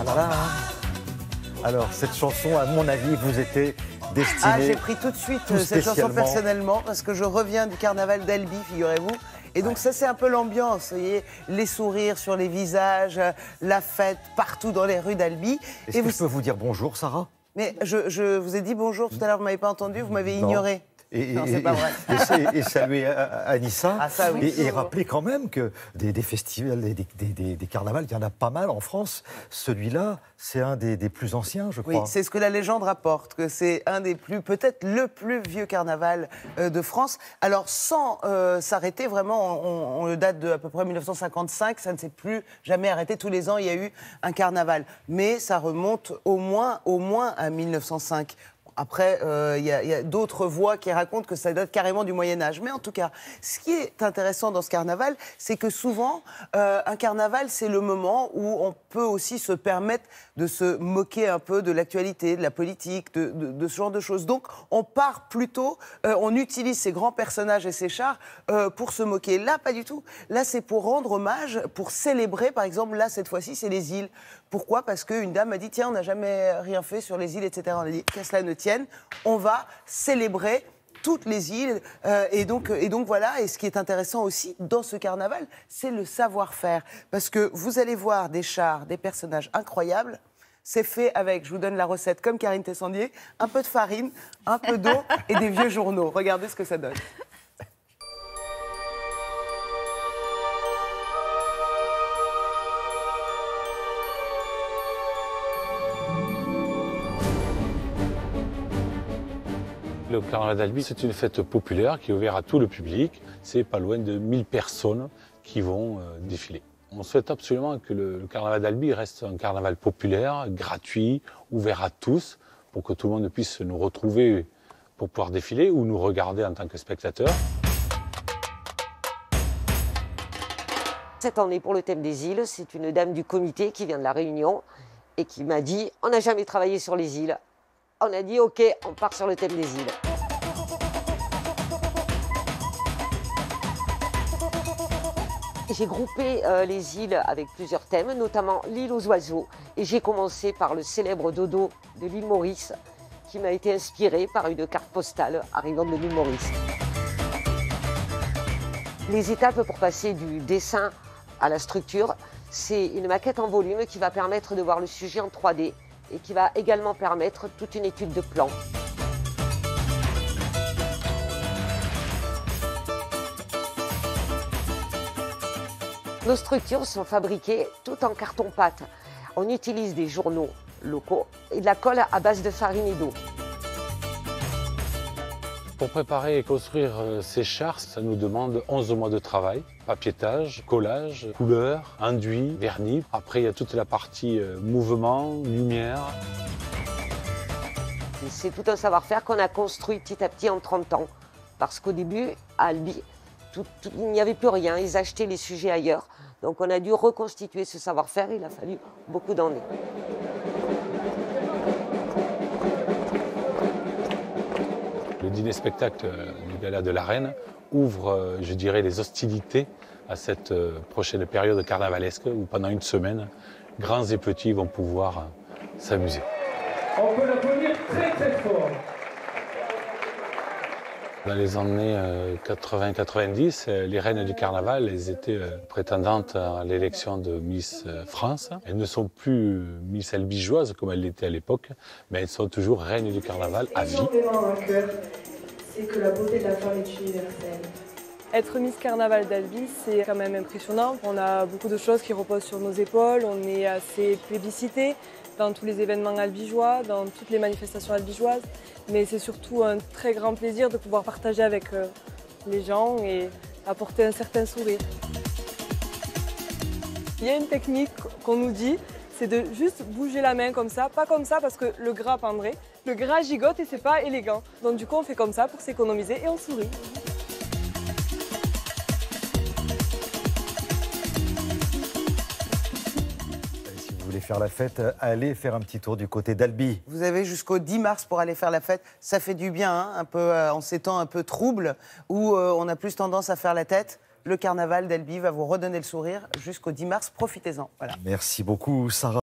là là. Alors, cette chanson, à mon avis, vous était destinée... Ah, j'ai pris tout de suite cette chanson spécialement. personnellement, parce que je reviens du carnaval d'Albi, figurez-vous. Et donc ça, c'est un peu l'ambiance, vous voyez, les sourires sur les visages, la fête partout dans les rues d'Albi. Est-ce que je peux vous dire bonjour, Sarah? Mais je vous ai dit bonjour tout à l'heure, vous ne m'avez pas entendu, vous m'avez Non. ignoré. Non, c'est pas vrai. Et saluer Anissa. Ah, ça, oui. Et rappeler quand même que des festivals, des carnavals, il y en a pas mal en France. Celui-là, c'est un des plus anciens, je crois. Oui, c'est ce que la légende rapporte, que c'est un des plus, peut-être le plus vieux carnaval de France. Alors, sans s'arrêter, vraiment, on le date de à peu près 1955, ça ne s'est plus jamais arrêté. Tous les ans, il y a eu un carnaval. Mais ça remonte au moins à 1905. Après, il y a d'autres voix qui racontent que ça date carrément du Moyen-Âge. Mais en tout cas, ce qui est intéressant dans ce carnaval, c'est que souvent, un carnaval, c'est le moment où on peut aussi se permettre de se moquer un peu de l'actualité, de la politique, de ce genre de choses. Donc, on part plutôt, on utilise ces grands personnages et ces chars pour se moquer. Là, pas du tout. Là, c'est pour rendre hommage, pour célébrer, par exemple, là, cette fois-ci, c'est les îles. Pourquoi? Parce qu'une dame m'a dit, tiens, on n'a jamais rien fait sur les îles, etc. On a dit, qu'à cela ne tienne, on va célébrer toutes les îles. Et donc voilà, et ce qui est intéressant aussi dans ce carnaval, c'est le savoir-faire. Parce que vous allez voir des chars, des personnages incroyables. C'est fait avec, je vous donne la recette, comme Karine Tessandier, un peu de farine, un peu d'eau et des vieux journaux. Regardez ce que ça donne. Le carnaval d'Albi, c'est une fête populaire qui est ouverte à tout le public. C'est pas loin de 1000 personnes qui vont défiler. On souhaite absolument que le carnaval d'Albi reste un carnaval populaire, gratuit, ouvert à tous, pour que tout le monde puisse nous retrouver pour pouvoir défiler ou nous regarder en tant que spectateurs. Cette année, pour le thème des îles, c'est une dame du comité qui vient de La Réunion et qui m'a dit « On n'a jamais travaillé sur les îles ». On a dit « Ok, on part sur le thème des îles ». J'ai groupé les îles avec plusieurs thèmes, notamment l'île aux oiseaux. Et j'ai commencé par le célèbre dodo de l'île Maurice, qui m'a été inspiré par une carte postale arrivant de l'île Maurice. Les étapes pour passer du dessin à la structure, c'est une maquette en volume qui va permettre de voir le sujet en 3D et qui va également permettre toute une étude de plan. Nos structures sont fabriquées tout en carton-pâte. On utilise des journaux locaux et de la colle à base de farine et d'eau. Pour préparer et construire ces chars, ça nous demande 11 mois de travail. Papiétage, collage, couleur, enduit, vernis. Après, il y a toute la partie mouvement, lumière. C'est tout un savoir-faire qu'on a construit petit à petit en 30 ans. Parce qu'au début, à Albi, il n'y avait plus rien. Ils achetaient les sujets ailleurs. Donc on a dû reconstituer ce savoir-faire. Il a fallu beaucoup d'années. Le dîner-spectacle du Gala de la Reine ouvre, je dirais, les hostilités à cette prochaine période carnavalesque où pendant une semaine, grands et petits vont pouvoir s'amuser. On peut l'applaudir très très fort. Dans les années 80-90, les reines du carnaval, elles étaient prétendantes à l'élection de Miss France. Elles ne sont plus Miss albigeoises comme elles l'étaient à l'époque, mais elles sont toujours reines du carnaval à vie. C'est que la beauté de la femme est universelle. Être Miss Carnaval d'Albi, c'est quand même impressionnant. On a beaucoup de choses qui reposent sur nos épaules, on est assez plébiscité dans tous les événements albigeois, dans toutes les manifestations albigeoises. Mais c'est surtout un très grand plaisir de pouvoir partager avec les gens et apporter un certain sourire. Il y a une technique qu'on nous dit, c'est de juste bouger la main comme ça, pas comme ça parce que le gras pendrait. Le gras gigote et c'est pas élégant. Donc du coup on fait comme ça pour s'économiser et on sourit. Vous voulez faire la fête, allez faire un petit tour du côté d'Albi. Vous avez jusqu'au 10 mars pour aller faire la fête. Ça fait du bien, hein, un peu, en ces temps un peu troubles, où on a plus tendance à faire la tête. Le carnaval d'Albi va vous redonner le sourire jusqu'au 10 mars. Profitez-en. Voilà. Merci beaucoup, Sarah.